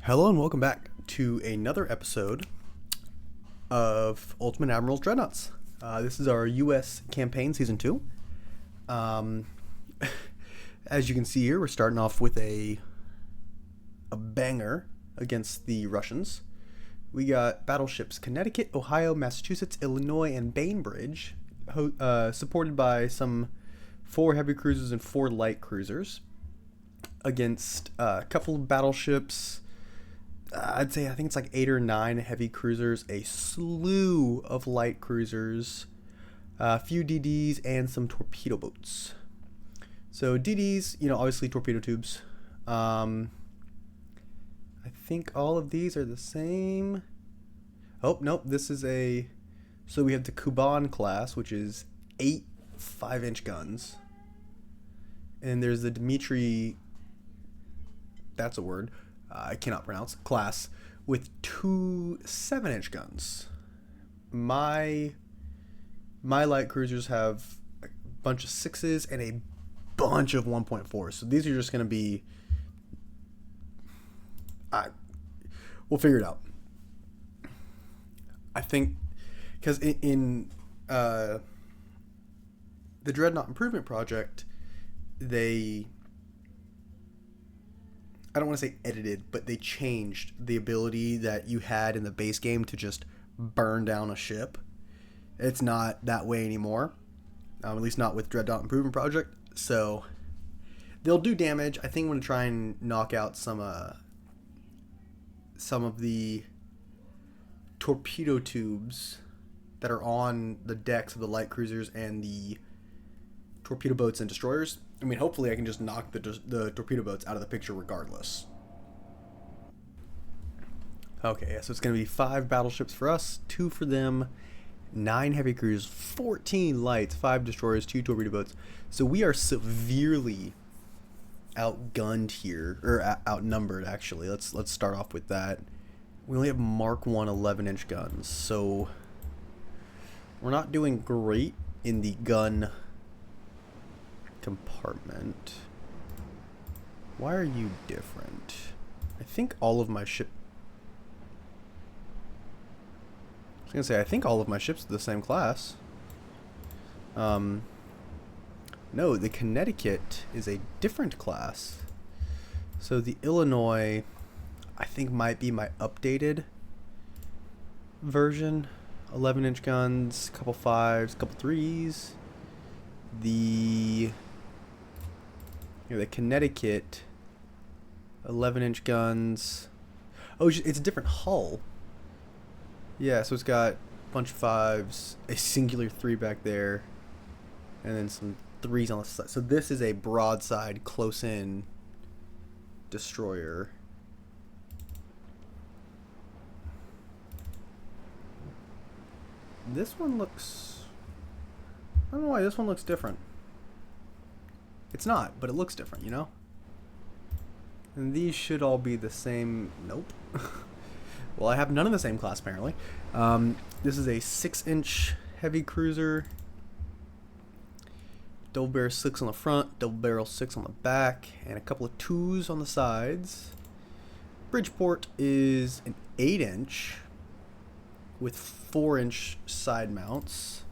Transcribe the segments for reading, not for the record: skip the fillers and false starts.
Hello and welcome back to another episode of Ultimate Admiral's Dreadnoughts. This is our U.S. campaign, Season 2. As you can see here, we're starting off with a banger against the Russians. We got battleships Connecticut, Ohio, Massachusetts, Illinois, and Bainbridge, supported by some 4 heavy cruisers and 4 light cruisers, against a couple of battleships. I think it's like 8 or 9 heavy cruisers, a slew of light cruisers, a few DDs, and some torpedo boats. So DDs, obviously torpedo tubes. I think all of these are the same. Oh, nope, this is so we have the Kuban class, which is 8 5-inch guns. And there's the Dmitry, that's a word, I cannot pronounce, class with 2 7-inch guns. My light cruisers have a bunch of 6s and a bunch of 1.4s. So these are just going to be, we'll figure it out. I think because in the Dreadnought Improvement Project, I don't want to say edited, but they changed the ability that you had in the base game to just burn down a ship. It's not that way anymore, at least not with Dreadnought Improvement Project. So they'll do damage. I think I'm going to try and knock out some of the torpedo tubes that are on the decks of the light cruisers and the torpedo boats and destroyers. I mean, hopefully I can just knock the torpedo boats out of the picture regardless. Okay, yeah, so it's going to be 5 battleships for us, 2 for them, 9 heavy cruisers, 14 lights, 5 destroyers, 2 torpedo boats. So we are severely outgunned here, or outnumbered actually. Let's start off with that. We only have Mark 1 11-inch guns, so we're not doing great in the gun compartment. Why are you different? I think all of my ships are the same class. No, the Connecticut is a different class. So the Illinois, I think, might be my updated version. 11-inch guns, couple 5s, couple 3s. The Connecticut, 11-inch guns. Oh, it's a different hull. Yeah, so it's got a bunch of 5s, a singular 3 back there, and then some 3s on the side. So this is a broadside, close-in destroyer. This one looks... I don't know why this one looks different. It's not, but it looks different, And these should all be the same. Nope. Well, I have none of the same class, apparently. This is a 6-inch heavy cruiser. Double barrel 6 on the front, double barrel 6 on the back, and a couple of 2s on the sides. Bridgeport is an 8-inch with 4-inch side mounts.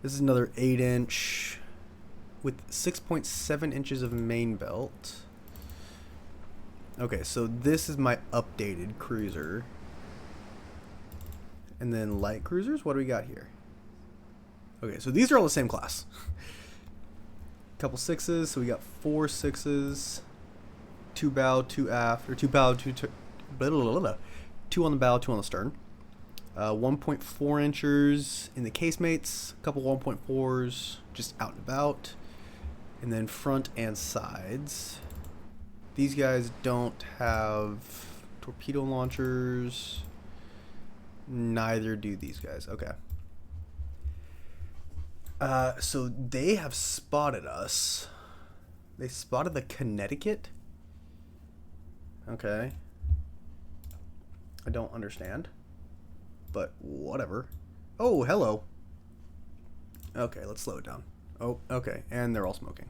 This is another 8-inch with 6.7 inches of main belt. Okay, so this is my updated cruiser. And then light cruisers, what do we got here? Okay, so these are all the same class. Couple 6s, so we got 4 6s. 2 bow, 2 aft, or 2 bow, 2 on the bow, 2 on the stern. 1.4 inchers in the casemates, a couple 1.4s just out and about, and then front and sides. These guys don't have torpedo launchers, neither do these guys. Okay. So they have spotted us. They spotted the Connecticut? Okay. I don't understand, but whatever. Oh, hello. Okay, let's slow it down. Oh, okay, and they're all smoking.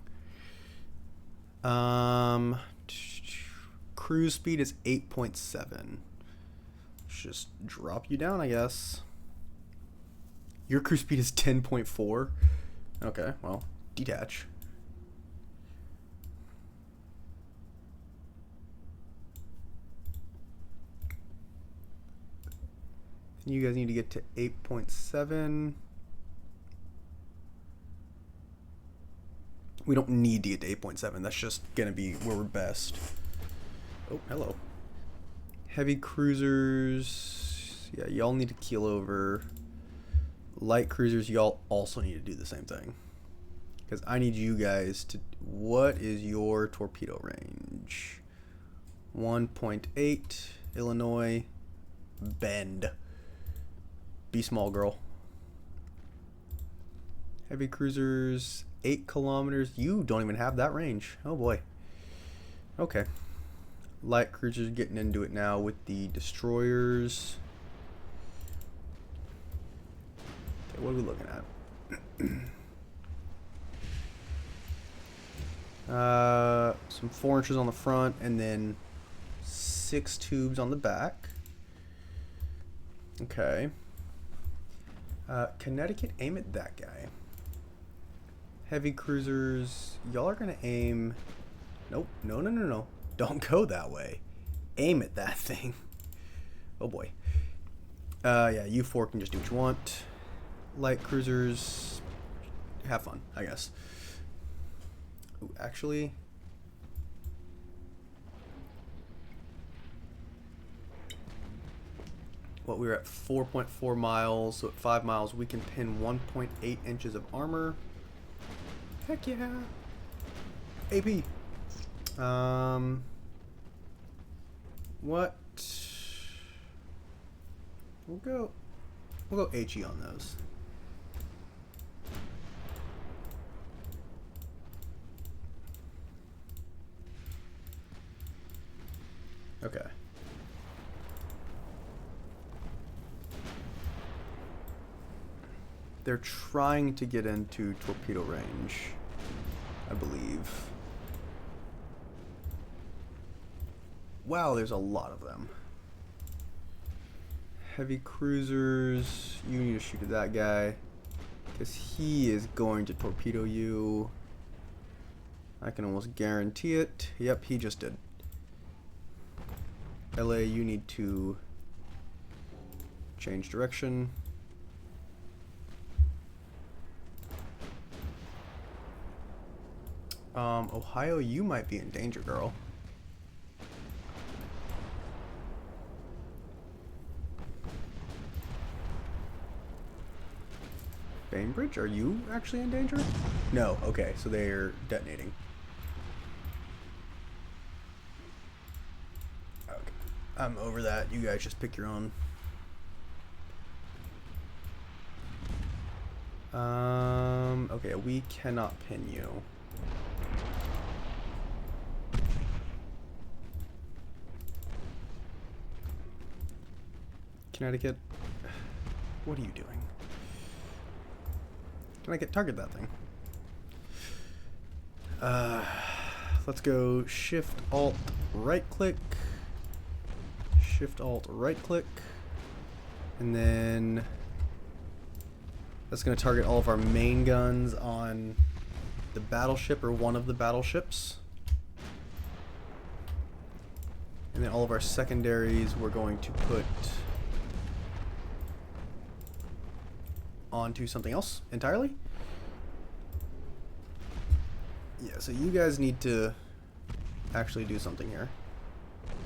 cruise speed is 8.7. Just drop you down, I guess. Your cruise speed is 10.4. Okay, well, detach. You guys need to get to 8.7. We don't need to get to 8.7. That's just going to be where we're best. Oh, hello. Heavy cruisers. Yeah, y'all need to keel over. Light cruisers, y'all also need to do the same thing. Because I need you guys to... What is your torpedo range? 1.8. Illinois. Bend. Be small, girl. Heavy cruisers, 8 kilometers. You don't even have that range. Oh boy. Okay. Light cruisers getting into it now with the destroyers. Okay, what are we looking at? Some 4 inches on the front and then 6 tubes on the back. Okay. Connecticut, aim at that guy. Heavy cruisers, y'all are gonna aim. Nope, no. Don't go that way. Aim at that thing. Oh boy. Yeah, you 4 can just do what you want. Light cruisers, have fun, I guess. Ooh, actually. What, we were at 4.4 miles, so at 5 miles we can pin 1.8 inches of armor. Heck yeah. AP. What? We'll go HE on those. Okay. They're trying to get into torpedo range, I believe. Wow, there's a lot of them. Heavy cruisers, you need to shoot at that guy, because he is going to torpedo you. I can almost guarantee it. Yep, he just did. LA, you need to change direction. Ohio, you might be in danger, girl. Bainbridge, are you actually in danger? No, okay, so they're detonating. Okay, I'm over that. You guys just pick your own. Okay, we cannot pin you. Connecticut, what are you doing? Can I target that thing? Let's go Shift Alt right click, Shift Alt right click, and then that's going to target all of our main guns on the battleship or one of the battleships. And then all of our secondaries we're going to put onto something else entirely. Yeah, so you guys need to actually do something here.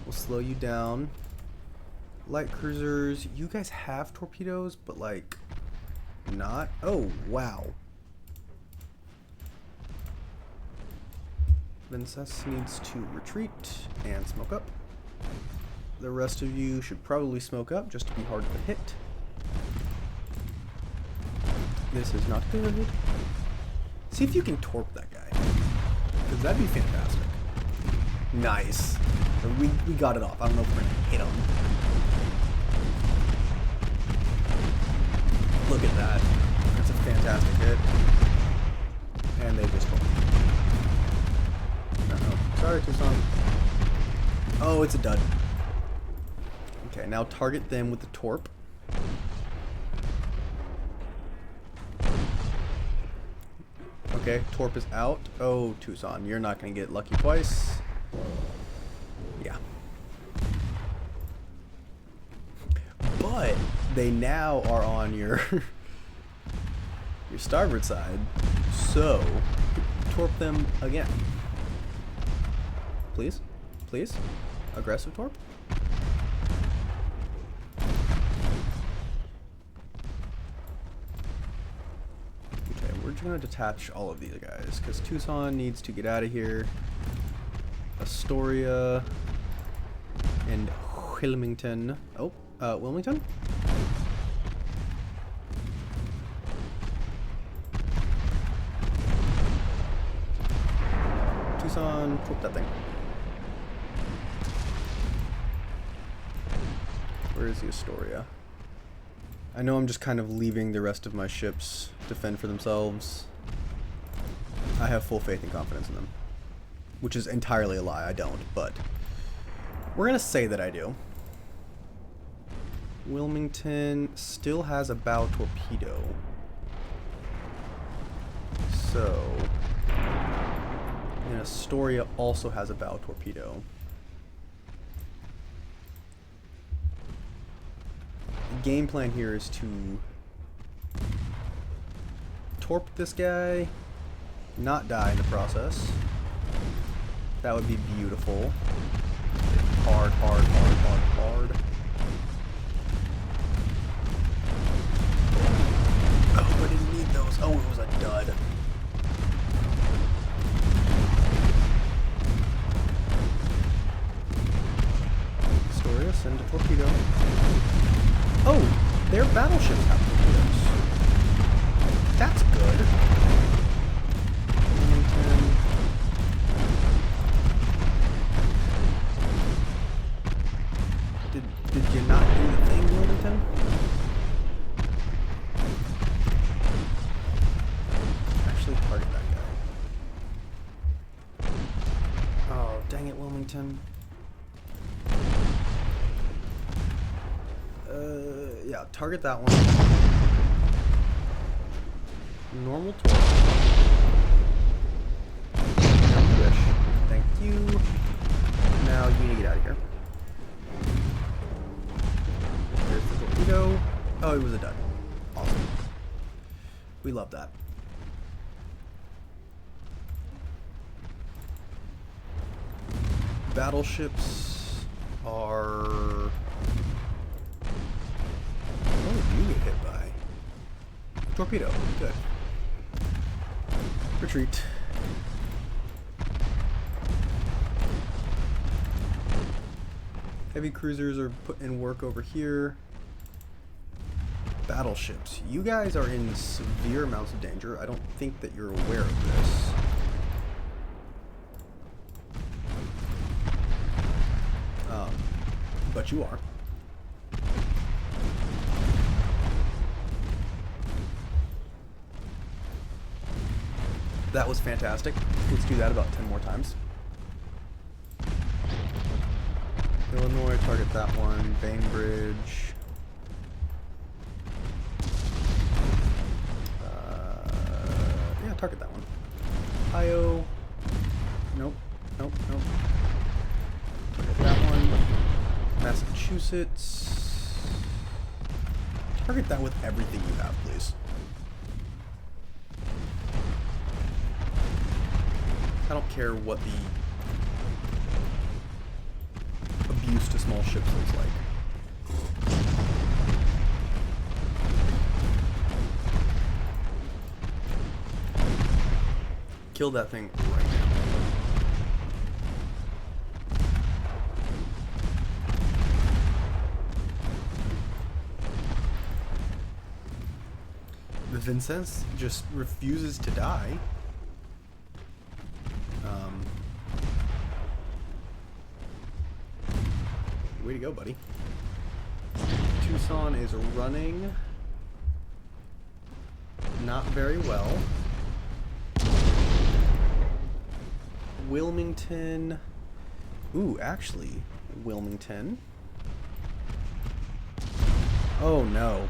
We'll slow you down. Light cruisers, you guys have torpedoes, but like not. Oh, wow. Princess needs to retreat and smoke up. The rest of you should probably smoke up just to be hard to hit. This is not good. See if you can torp that guy, because that'd be fantastic. Nice. So we got it off. I don't know if we're gonna hit him. Look at that. That's a fantastic hit. And they just torped. Uh-oh. Sorry, Tucson. Oh, it's a dud. Okay, now target them with the torp. Okay, torp is out. Oh, Tucson, you're not going to get lucky twice. Yeah. But they now are on your your starboard side, so torp them again. Please, please, aggressive torp. Okay, we're just gonna detach all of these guys because Tucson needs to get out of here. Astoria and Wilmington. Oh, Wilmington? Tucson, torp that thing. Where is the Astoria? I know I'm just kind of leaving the rest of my ships to fend for themselves. I have full faith and confidence in them. Which is entirely a lie, I don't, but we're gonna say that I do. Wilmington still has a bow torpedo. So, and Astoria also has a bow torpedo. The game plan here is to torp this guy, not die in the process. That would be beautiful. Hard, hard, hard, hard, hard. Oh, I didn't need those. Oh, it was a dud. Astoria, send a torpedo. Oh, their battleships have torpedoes. That's good. Did you not do the thing, Wilmington? Actually target that guy. Oh, dang it, Wilmington. Yeah, target that one. Normal torque. Thank you. Now you need to get out of here. There's the torpedo. Oh, it was a dud. Awesome. We love that. Battleships are... What did you get hit by? Torpedo. Good. Retreat. Heavy cruisers are put in work over here. Battleships. You guys are in severe amounts of danger. I don't think that you're aware of this. But you are. That was fantastic. Let's do that about 10 more times. Illinois, target that one. Bainbridge. Yeah, target that one. Ohio. Nope. Nope. Nope. Target that one. Massachusetts. Target that with everything you have, please. I don't care what the abuse to small ships looks like. Kill that thing right now. The Vincennes just refuses to die. Way to go, buddy. Tucson is running not very well. Wilmington Ooh, actually, Wilmington. Oh no.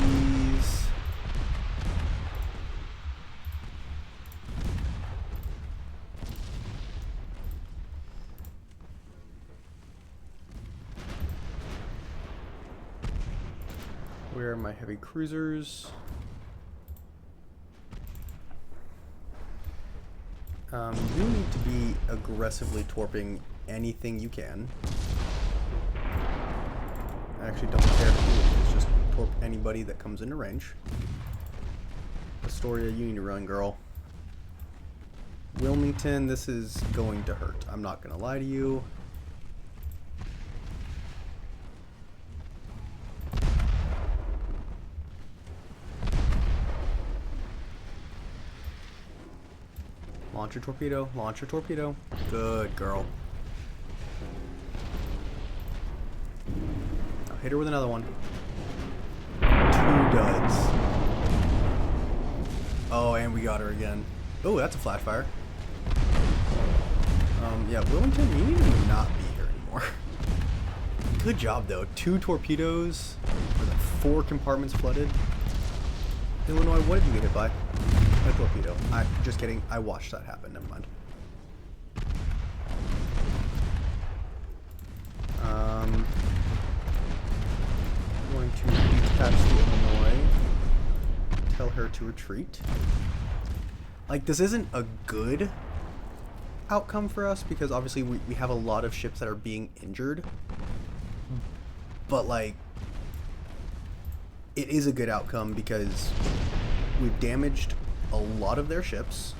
These. Where are my heavy cruisers? You need to be aggressively torping anything you can. I actually don't care who it is, just torp anybody that comes into range. Astoria, you need to run, girl. Wilmington, this is going to hurt. I'm not gonna lie to you. Launch your torpedo, launch your torpedo. Good girl. Now hit her with another one. 2 duds. Oh, and we got her again. Oh, that's a flash fire. Yeah, Wilmington, you need to not be here anymore. Good job, though. 2 torpedoes. With 4 compartments flooded. Illinois, what did you get hit by? A torpedo. Just kidding. I watched that happen. Never mind. I'm going to detach the Illinois. Tell her to retreat. Like, this isn't a good outcome for us because obviously we have a lot of ships that are being injured. But, like, it is a good outcome because we've damaged a lot of their ships.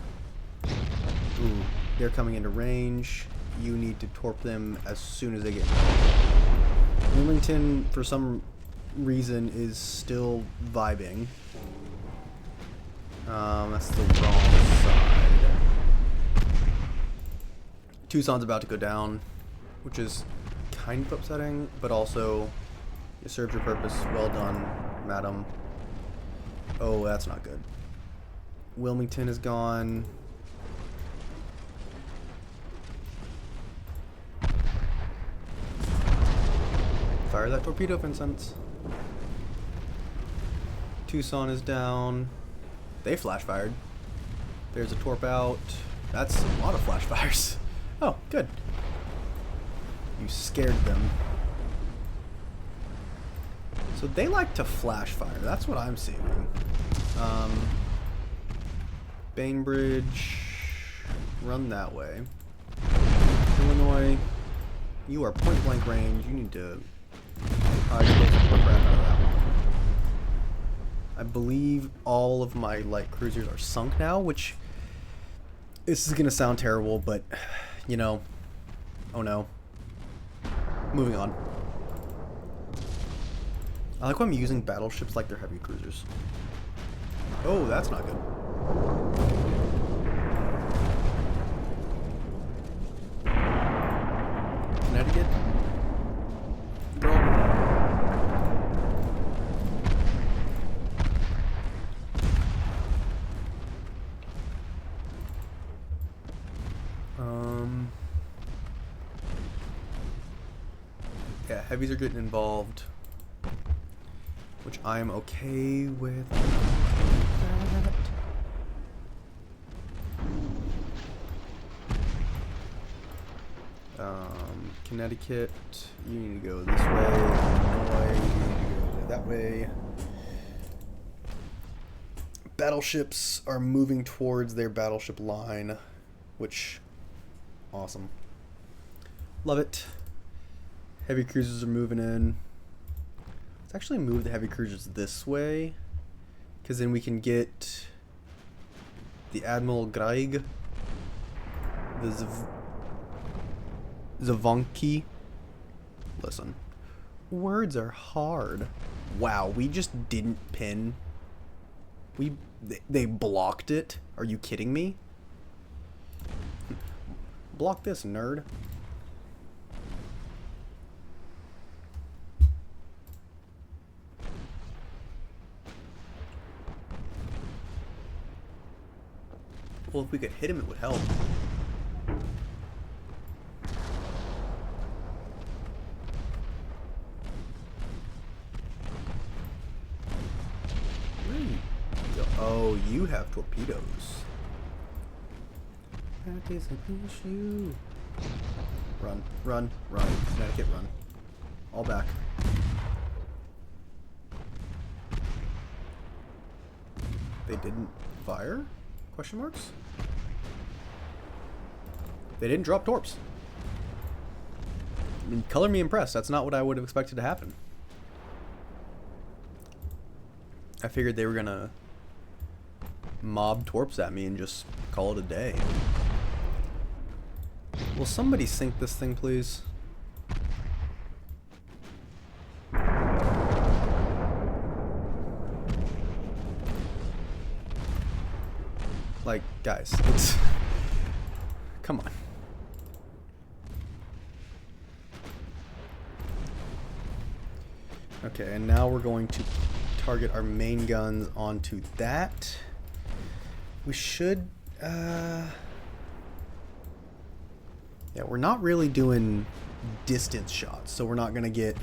Ooh, they're coming into range. You need to torp them as soon as they get in range. Wilmington, for some reason, is still vibing. That's the wrong side. Tucson's about to go down, which is kind of upsetting, but also it served your purpose. Well done, madam. Oh, that's not good. Wilmington is gone. Fire that torpedo, Vincent. Tucson is down. They flash fired. There's a torp out. That's a lot of flash fires. Oh, good. You scared them. So they like to flash fire. That's what I'm seeing. Bainbridge, run that way. Illinois, you are point blank range. You need to crap out of that one. I believe all of my light cruisers are sunk now, which this is gonna sound terrible, but you know, oh no. Moving on. I like when I'm using battleships like they're heavy cruisers. Oh, that's not good. Connecticut? Girl. Yeah, heavies are getting involved, which I'm okay with that. Connecticut, you need to go this way. Illinois, you need to go that way. Battleships are moving towards their battleship line, which, awesome. Love it. Heavy cruisers are moving in. Let's actually move the heavy cruisers this way, because then we can get the Admiral Greig, the Zavonki. Listen, words are hard. Wow, we just didn't pin. They blocked it. Are you kidding me? Block this, nerd. Well, if we could hit him, it would help. Where are you? Oh, you have torpedoes. That is an issue. Run, run, run. Connecticut, run. All back. They didn't fire? Question marks? They didn't drop torps. I mean, color me impressed. That's not what I would have expected to happen. I figured they were gonna mob torps at me and just call it a day. Will somebody sink this thing, please? Like, guys, it's... Come on. Okay, and now we're going to target our main guns onto that. We should... Yeah, we're not really doing distance shots, so we're not going to get,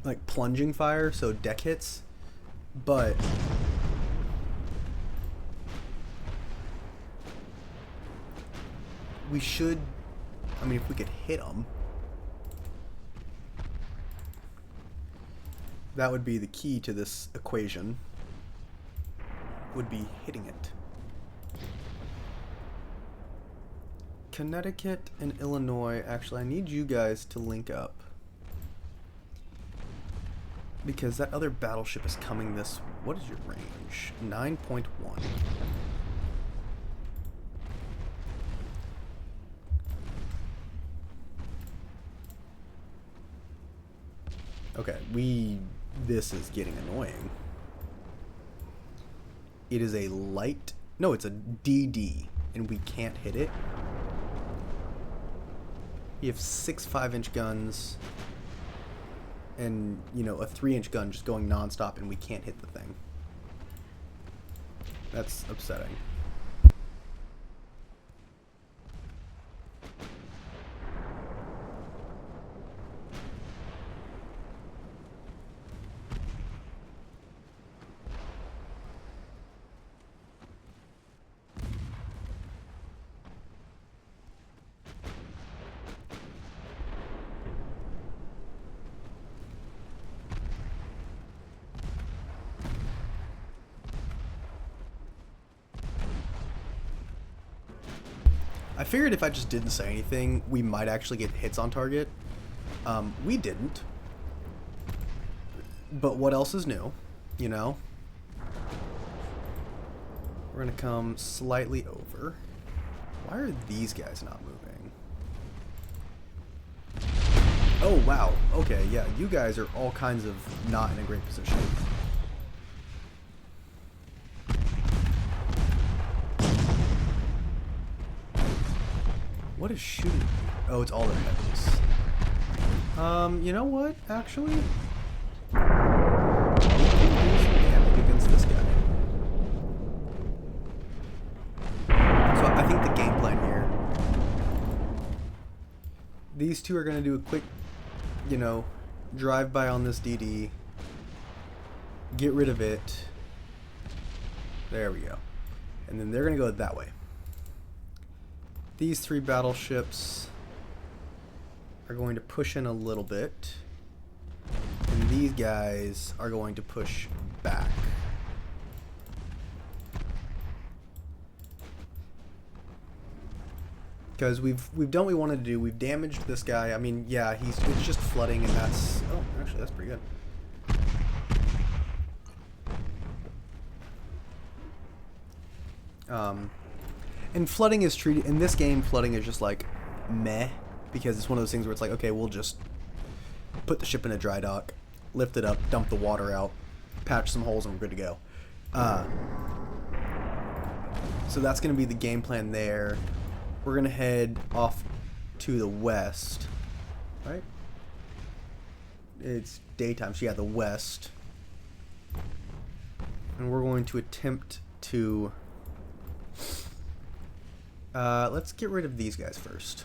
like, plunging fire, so deck hits. But... we should... I mean, if we could hit them... that would be the key to this equation. Would be hitting it. Connecticut and Illinois. Actually, I need you guys to link up. Because that other battleship is coming this... What is your range? 9.1. Okay, this is getting annoying. It is a light... No, it's a DD, and we can't hit it. You have 6 5-inch guns, and, you know, a 3-inch gun just going non-stop, and we can't hit the thing. That's upsetting. I figured if I just didn't say anything, we might actually get hits on target. We didn't. But what else is new? You know? We're gonna come slightly over. Why are these guys not moving? Oh, wow. Okay, yeah, you guys are all kinds of not in a great position. What is shooting me? Oh, it's all their heavies. You know what, actually? We can do some damage against this guy. So I think the game plan here... these two are going to do a quick, you know, drive-by on this DD. Get rid of it. There we go. And then they're going to go that way. These 3 battleships are going to push in a little bit, and these guys are going to push back. Because we've done what we wanted to do. We've damaged this guy. I mean, yeah, it's just flooding, and that's... oh, actually, that's pretty good. And flooding is treated, in this game, flooding is just like meh, because it's one of those things where it's like, okay, we'll just put the ship in a dry dock, lift it up, dump the water out, patch some holes, and we're good to go. So that's going to be the game plan there. We're going to head off to the west, right? It's daytime, so yeah, the west. And we're going to attempt to Let's get rid of these guys first.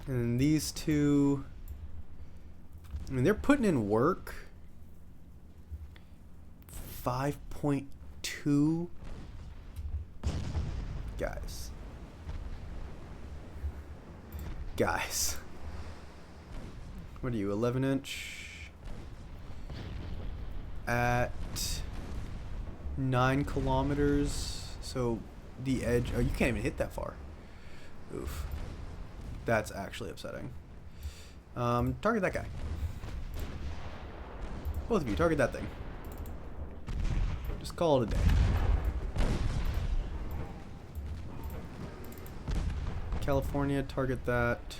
And these two, I mean, they're putting in work. 5.2 guys. What are you, 11 inch? At 9 kilometers. So the edge, oh, you can't even hit that far. Oof. That's actually upsetting. Target that guy. Both of you, target that thing. Just call it a day. California, target that.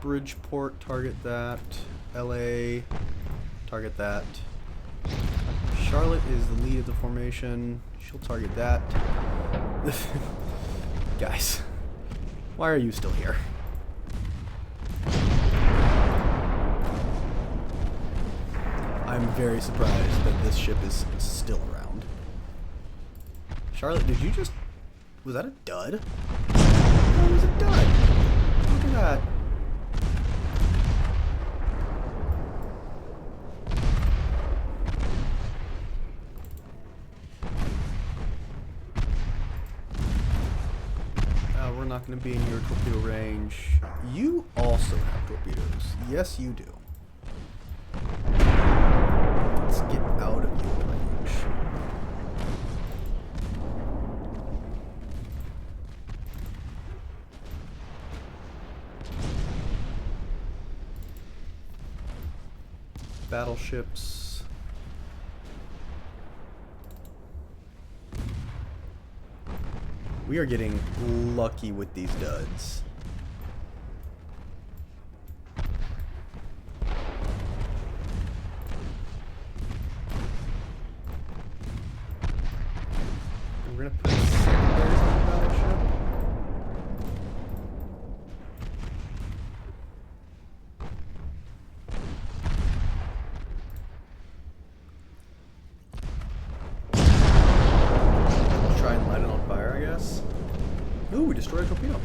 Bridgeport, target that. LA, target that. Charlotte is the lead of the formation. She'll target that. Guys, why are you still here? I'm very surprised that this ship is still around. Charlotte, did you just... Was that a dud? That was a dud. Look at that. We're not going to be in your torpedo range. You also have torpedoes. Yes, you do. Let's get out of your range. Battleships. We are getting lucky with these duds. We're gonna put secondaries on the battleship. Try and light it on fire, I guess. Ooh, we destroyed a torpedo.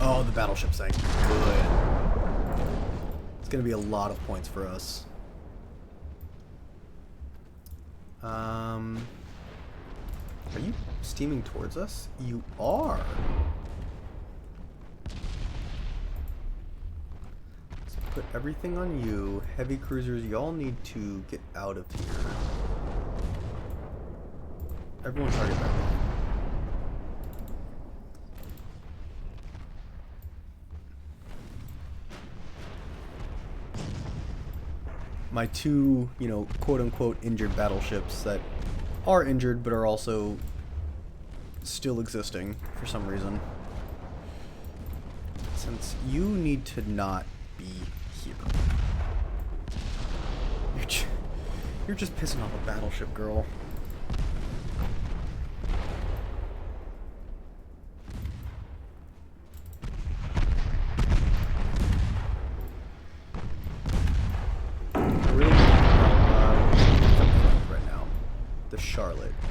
Oh, the battleship sank. Good. It's gonna be a lot of points for us. Are you steaming towards us? You are. Let's put everything on you. Heavy cruisers, y'all need to get out of here. Everyone target that one. My two, you know, quote-unquote injured battleships that are injured but are also still existing for some reason. Since you need to not be here. You're just pissing off a battleship, girl.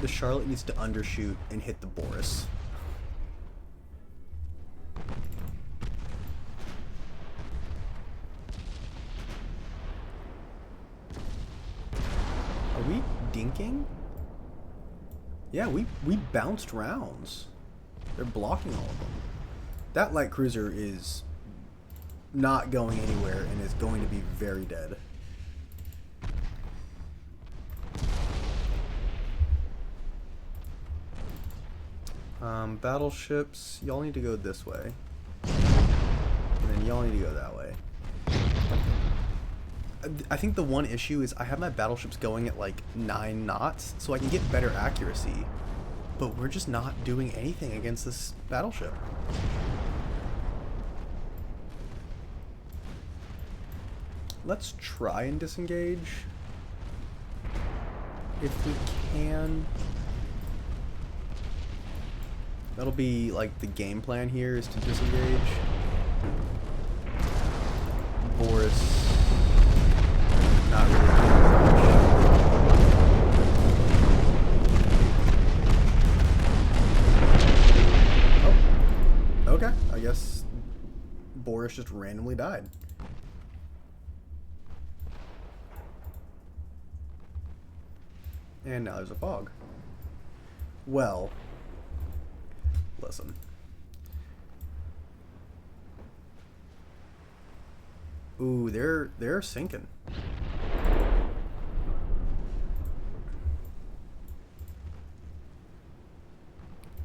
The Charlotte needs to undershoot and hit the Boris. Are we dinking? Yeah, we bounced rounds. They're blocking all of them. That light cruiser is not going anywhere and is going to be very dead. Battleships, y'all need to go this way. And then y'all need to go that way. I think the one issue is I have my battleships going at like 9 knots, so I can get better accuracy. But we're just not doing anything against this battleship. Let's try and disengage. If we can. That'll be like the game plan here is to disengage. Boris, not really doing much. Oh, okay. I guess Boris just randomly died. And now there's a fog. Well, listen. Ooh, they're sinking.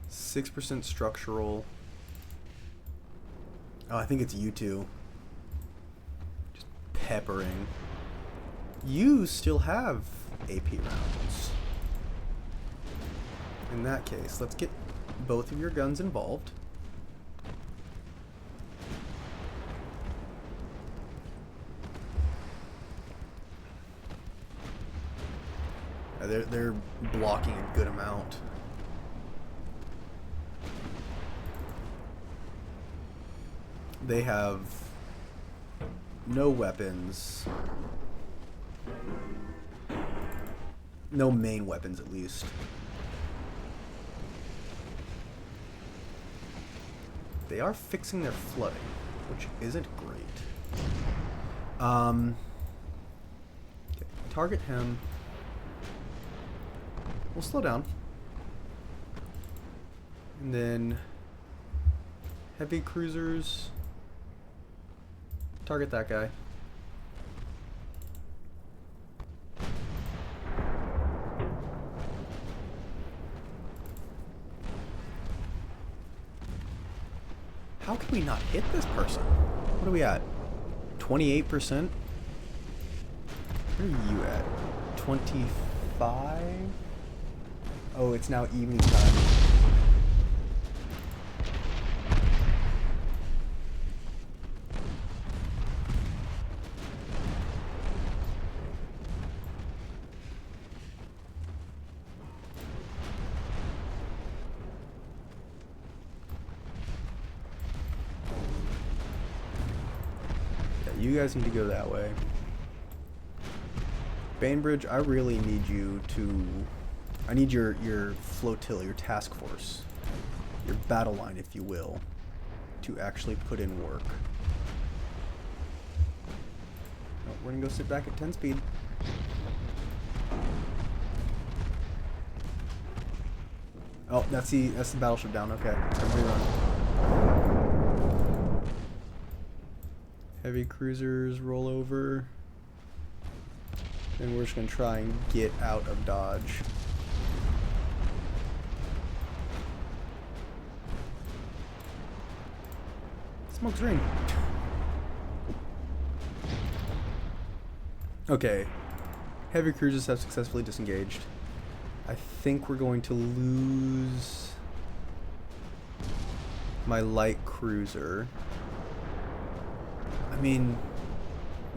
%6 structural. Oh, I think it's you two. Just peppering. You still have AP rounds. In that case, let's get both of your guns involved. They're blocking a good amount. They have no weapons. No main weapons, at least. They are fixing their flooding, which isn't great. Okay, target him. We'll slow down. And then heavy cruisers. Target that guy. How can we not hit this person? What are we at? 28%? Where are you at? 25? Oh, it's now evening time. You guys need to go that way. Bainbridge, I really need you to... I need your flotilla, your task force, your battle line, if you will, to actually put in work. Oh, we're gonna go sit back at 10 speed. Oh, that's the battleship down. Okay, everybody run. Heavy cruisers roll over. And we're just gonna try and get out of dodge. Smoke's ring. Okay. Heavy cruisers have successfully disengaged. I think we're going to lose my light cruiser. I mean,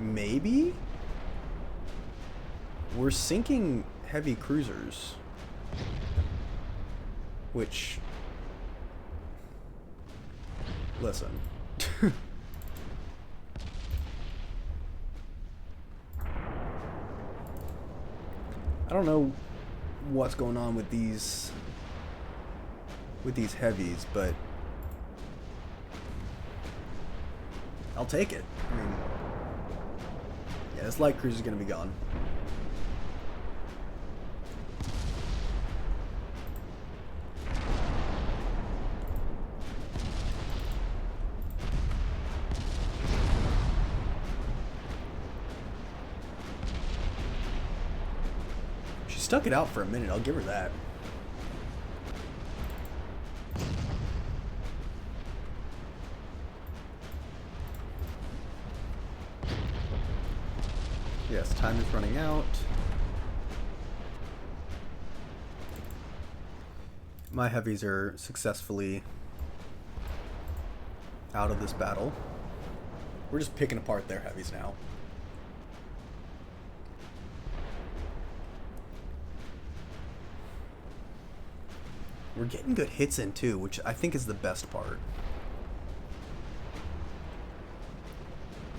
maybe? We're sinking heavy cruisers. Which... Listen. I don't know what's going on with these heavies, but I'll take it. I mean, yeah, this light cruiser is gonna be gone. She stuck it out for a minute, I'll give her that. Yes, time is running out. My heavies are successfully out of this battle. We're just picking apart their heavies now. We're getting good hits in too, which I think is the best part.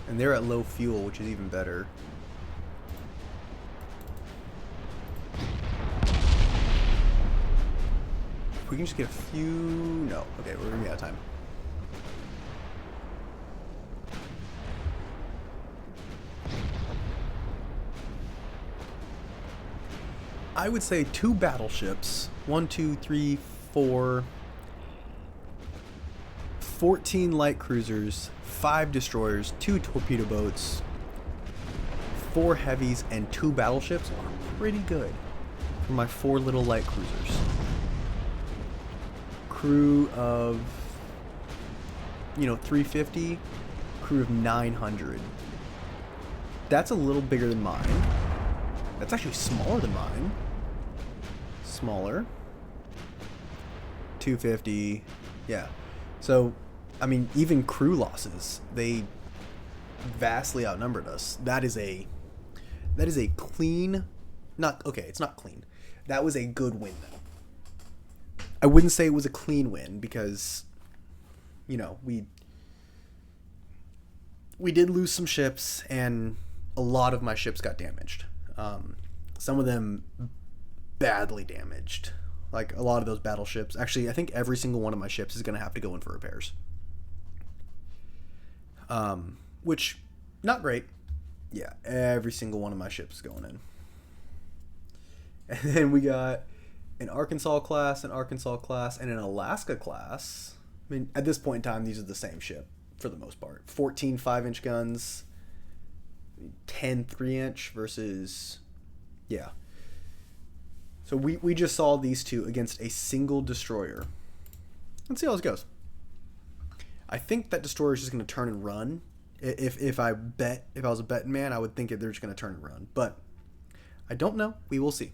And they're at low fuel, which is even better. If we can just get a few... No. Okay, we're gonna be out of time. I would say 2 battleships. 1, 2, 3, 4... 14 light cruisers, 5 destroyers, 2 torpedo boats, 4 heavies, and 2 battleships are pretty good for my 4 little light cruisers. Crew of, 350, crew of 900. That's a little bigger than mine. That's actually smaller than mine. Smaller. 250, yeah. So, I mean, even crew losses, they vastly outnumbered us. That is a clean, it's not clean. That was a good win, though. I wouldn't say it was a clean win because, we did lose some ships and a lot of my ships got damaged. Some of them badly damaged. Like a lot of those battleships. Actually, I think every single one of my ships is going to have to go in for repairs. Which, not great. Yeah, every single one of my ships is going in. And then we got an Arkansas class, and an Alaska class. I mean, at this point in time, these are the same ship for the most part. 14 5-inch guns, 10 3-inch versus, yeah. So we just saw these two against a single destroyer. Let's see how this goes. I think that destroyer is just going to turn and run. If I was a betting man, I would think they're just going to turn and run. But I don't know. We will see.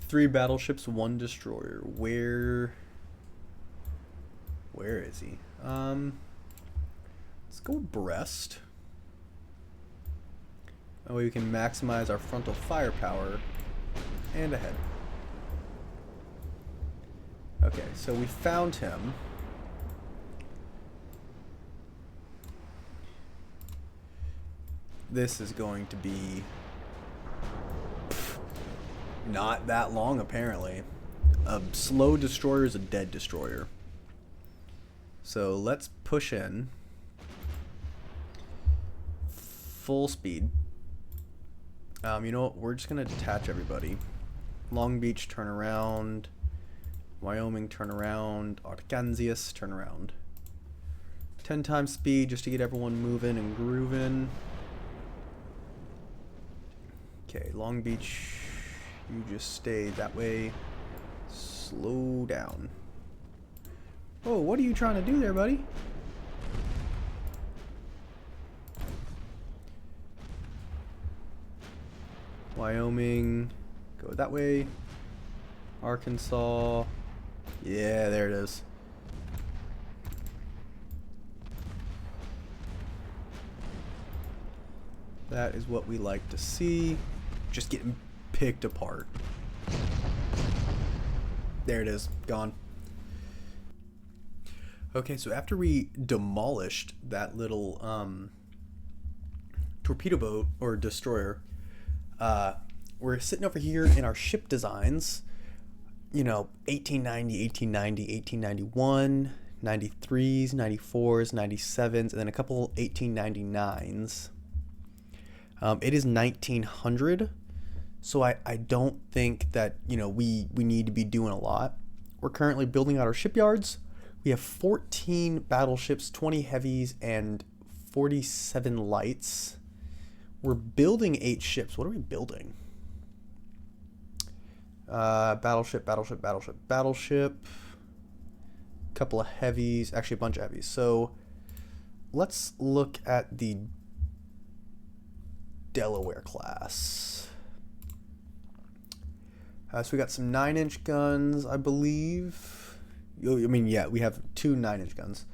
3 battleships, 1 destroyer. Where is he? Let's go with Brest. That way we can maximize our frontal firepower and ahead. Okay, so we found him. This is going to be not that long, apparently. A slow destroyer is a dead destroyer. So let's push in. Full speed. You know what? We're just going to detach everybody. Long Beach, turn around. Wyoming, turn around. Arkansas, turn around. 10 times speed just to get everyone moving and grooving. Okay, Long Beach, you just stay that way. Slow down. Oh, what are you trying to do there, buddy? Wyoming, go that way. Arkansas, yeah, there it is. That is what we like to see. Just getting picked apart. There it is, gone. Okay, so after we demolished that little torpedo boat or destroyer, we're sitting over here in our ship designs. 1890, 1891, 93s, 94s, 97s, and then a couple 1899s. It is 1900, so I don't think that, we need to be doing a lot. We're currently building out our shipyards. We have 14 battleships, 20 heavies, and 47 lights. We're building 8 ships. What are we building? Battleship. Couple of heavies. Actually, a bunch of heavies. So let's look at the Delaware class. So we got some 9-inch guns, I believe. We have 2 9-inch guns.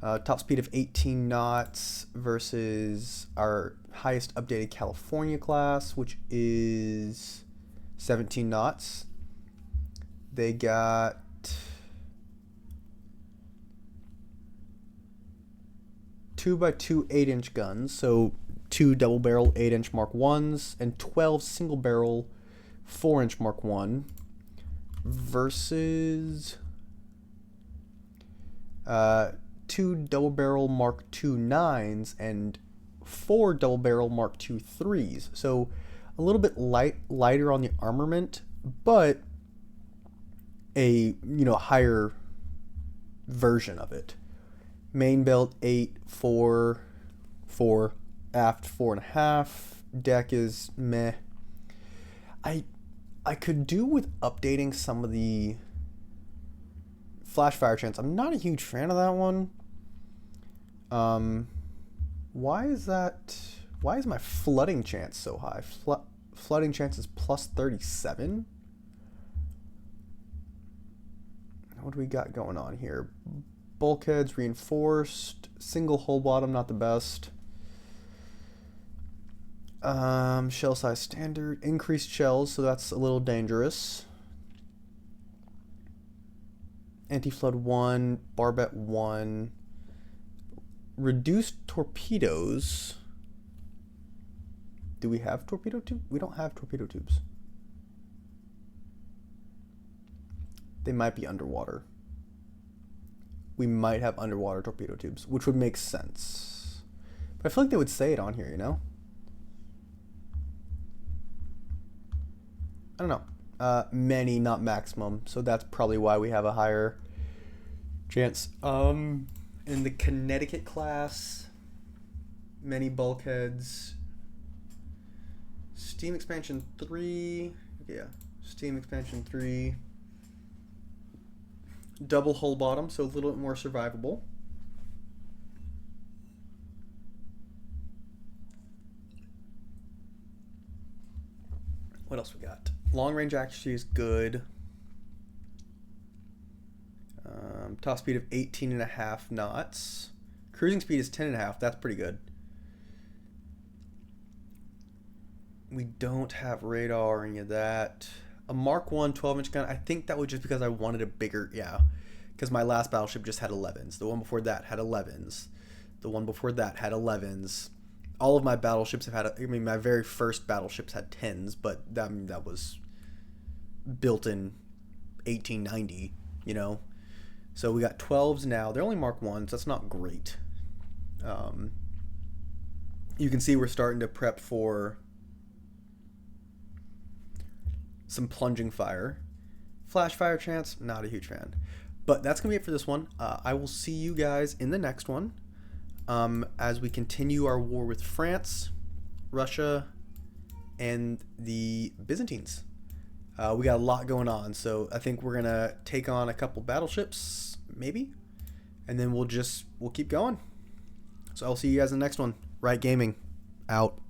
Top speed of 18 knots versus our highest updated California class, which is 17 knots. They got 2x2 8-inch guns, so 2 double barrel 8-inch Mark 1s and 12 single barrel 4-inch Mark 1 versus 2 double barrel Mark 2 9s and 4 double barrel Mark 2 3s. So a little bit lighter on the armament, but a higher version of it. Main belt 8, 4, 4, aft 4.5. Deck is meh. I could do with updating some of the flash fire chance. I'm not a huge fan of that one. Why is that? Why is my flooding chance so high? Flooding chance is plus 37. What do we got going on here? Bulkheads reinforced. Single hull bottom, not the best. Shell size standard. Increased shells, so that's a little dangerous. Anti-flood 1. Barbette 1. Reduced torpedoes. Do we have torpedo tubes? We don't have torpedo tubes. They might be underwater. We might have underwater torpedo tubes, which would make sense. But I feel like they would say it on here, you know? I don't know. Many, not maximum. So that's probably why we have a higher chance. In the Connecticut class, many bulkheads. Steam expansion 3. Yeah, steam expansion 3. Double hull bottom, so a little bit more survivable. What else we got? Long range accuracy is good. Top speed of 18.5 knots. Cruising speed is 10.5. That's pretty good. We don't have radar or any of that. A Mark 1 12-inch gun. I think that was just because I wanted a bigger, because my last battleship just had 11s. The one before that had 11s. The one before that had 11s. All of my battleships have had, my very first battleships had 10s, but that was built in 1890, you know. So we got 12s now. They're only Mark 1s. That's not great. You can see we're starting to prep for some plunging fire. Flash fire chance, not a huge fan. But that's going to be it for this one. I will see you guys in the next one as we continue our war with France, Russia, and the Byzantines. We got a lot going on, so I think we're going to take on a couple battleships, maybe, and then we'll keep going. So I'll see you guys in the next one. Right Gaming, out.